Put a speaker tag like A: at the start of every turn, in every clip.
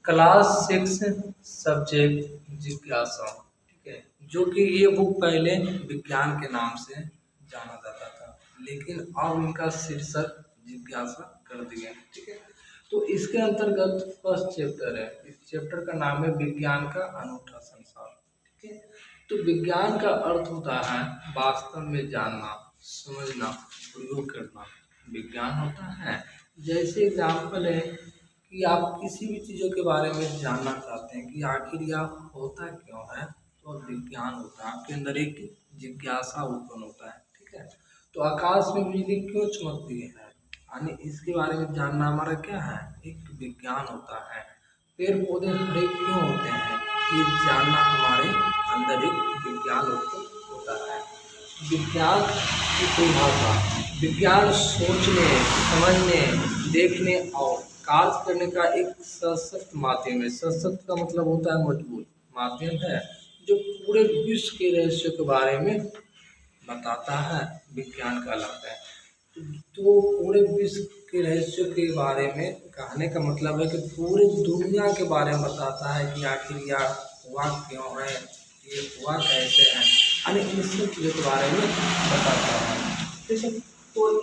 A: Class 6 subject जिज्ञासा, ठीक है। जो कि ये बुक पहले विज्ञान के नाम से जाना जाता था, लेकिन अब इनका शीर्षक जिज्ञासा कर दिया, ठीक है। तो इसके अंतर्गत फर्स्ट चैप्टर है। इस चैप्टर का नाम है विज्ञान का अनूठा संसार, ठीक है। तो विज्ञान का अर्थ होता है वास्तव में जानना, समझना, प्रयोग करना। विज्ञान होता है, जैसे एग्जाम्पल है कि आप किसी भी चीज़ों के बारे में जानना चाहते हैं कि आखिर यह होता क्यों है, तो विज्ञान होता है। आपके अंदर एक जिज्ञासा उत्पन्न होता है, ठीक है। तो आकाश में बिजली क्यों चमकती है, यानी इसके बारे में जानना हमारा क्या है, एक विज्ञान होता है। पेड़ पौधे हरे क्यों होते हैं, ये जानना हमारे अंदर एक विज्ञान उत्पन्न होता है। विज्ञान की परिभाषा: विज्ञान सोचने, समझने, देखने और कार्य करने का एक सशक्त माध्यम है। सशक्त का मतलब होता है मजबूत, माध्यम है जो पूरे विश्व के रहस्यों के बारे में बताता है, विज्ञान कहलाता है। तो पूरे विश्व के रहस्यों के बारे में कहने का मतलब है कि पूरे दुनिया के बारे में बताता है कि आखिर यह हुआ क्यों है, ये हुआ कैसे है, यानी इन सब चीज़ों के बारे में बताता है, ठीक है। तो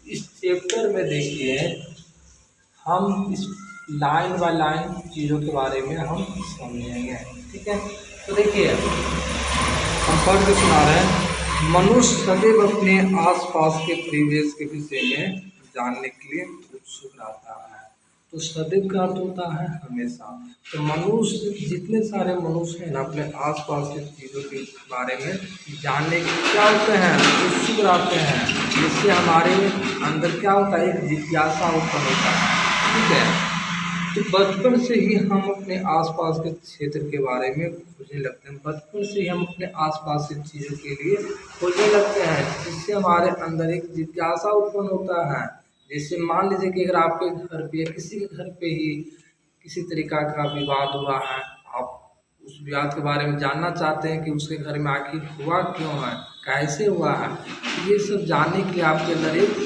A: इस चैप्टर में देखिए हम इस लाइन बाय लाइन चीज़ों के बारे में हम समझेंगे, ठीक है। तो देखिए हम पढ़ के सुना रहे हैं। मनुष्य सदैव अपने आसपास के परिवेश के विषय में जानने के लिए उत्सुक रहता है। तो सदैव का अर्थ होता है हमेशा। तो मनुष्य, जितने सारे मनुष्य हैं ना, अपने आसपास के चीज़ों के बारे में जानने के क्या होते हैं, उत्सुक रहते हैं। जिससे हमारे अंदर क्या होता है, एक जिज्ञासा उत्पन्न होता है, ठीक है। तो बचपन से ही हम अपने आसपास के क्षेत्र के बारे में खोजने लगते हैं। बचपन से ही हम अपने आसपास की चीज़ों के लिए खोजने लगते हैं, जिससे हमारे अंदर एक जिज्ञासा उत्पन्न होता है। जैसे मान लीजिए कि अगर आपके घर पे या किसी के घर पे ही किसी तरीका का विवाद हुआ है, आप उस विवाद के बारे में जानना चाहते हैं कि उसके घर में आखिर हुआ क्यों है, कैसे हुआ है। ये सब जानने के लिए आपके अंदर एक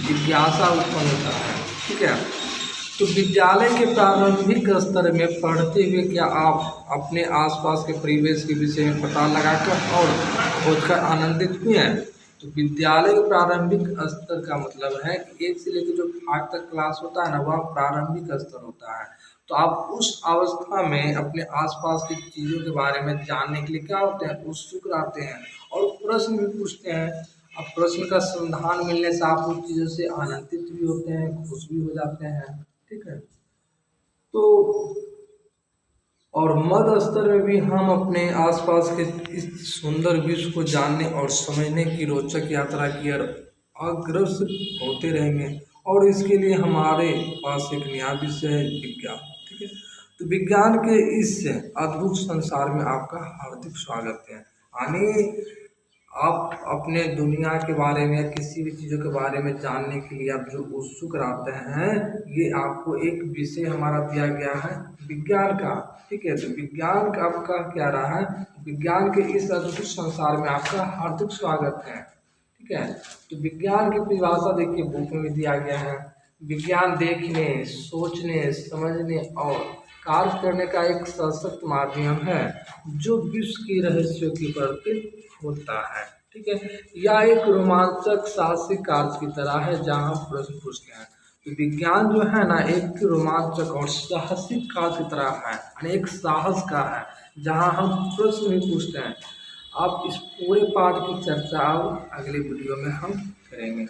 A: जिज्ञासा उत्पन्न होता है, ठीक है। तो विद्यालय के प्रारंभिक स्तर में पढ़ते हुए क्या आप अपने आसपास के परिवेश के विषय में पता लगाकर और खोजकर आनंदित हुए हैं? तो विद्यालय के प्रारंभिक स्तर का मतलब है कि 1 से लेकर जो 8 तक क्लास होता है ना, वह प्रारंभिक स्तर होता है। तो आप उस अवस्था में अपने आसपास की चीज़ों के बारे में जानने के लिए क्या होते हैं, उत्सुक रहते हैं और प्रश्न भी पूछते हैं। अब प्रश्न का समाधान मिलने से आप उन चीज़ों से आनंदित भी होते हैं, खुश भी हो जाते हैं, ठीक है। तो और मध्य स्तर में भी हम अपने आसपास के इस सुंदर विश्व को जानने और समझने की रोचक यात्रा की ओर अग्रसर होते रहेंगे। और इसके लिए हमारे पास एक नया विषय है, विज्ञान, ठीक है। तो विज्ञान के इस अद्भुत संसार में आपका हार्दिक स्वागत है। यानी आप अपने दुनिया के बारे में या किसी भी चीज़ों के बारे में जानने के लिए आप जो उत्सुक रहते हैं, ये आपको एक विषय हमारा दिया गया है विज्ञान का, ठीक है। तो विज्ञान का आपका क्या रहा है, विज्ञान के इस अद्भुत संसार में आपका हार्दिक स्वागत है, ठीक है। तो विज्ञान की परिभाषा देखिए बुक में भी दिया गया है। विज्ञान देखने, सोचने, समझने और कार्य करने का एक सशक्त माध्यम है जो विश्व की रहस्यों की परतें होता है, ठीक है। यह एक रोमांचक साहसिक कार्य की तरह है जहाँ हम प्रश्न पूछते हैं। तो विज्ञान जो है ना, एक रोमांचक और साहसिक कार्य की तरह है, यानी एक साहस का है जहाँ हम प्रश्न भी पूछते हैं। आप इस पूरे पाठ की चर्चा अब अगले वीडियो में हम करेंगे।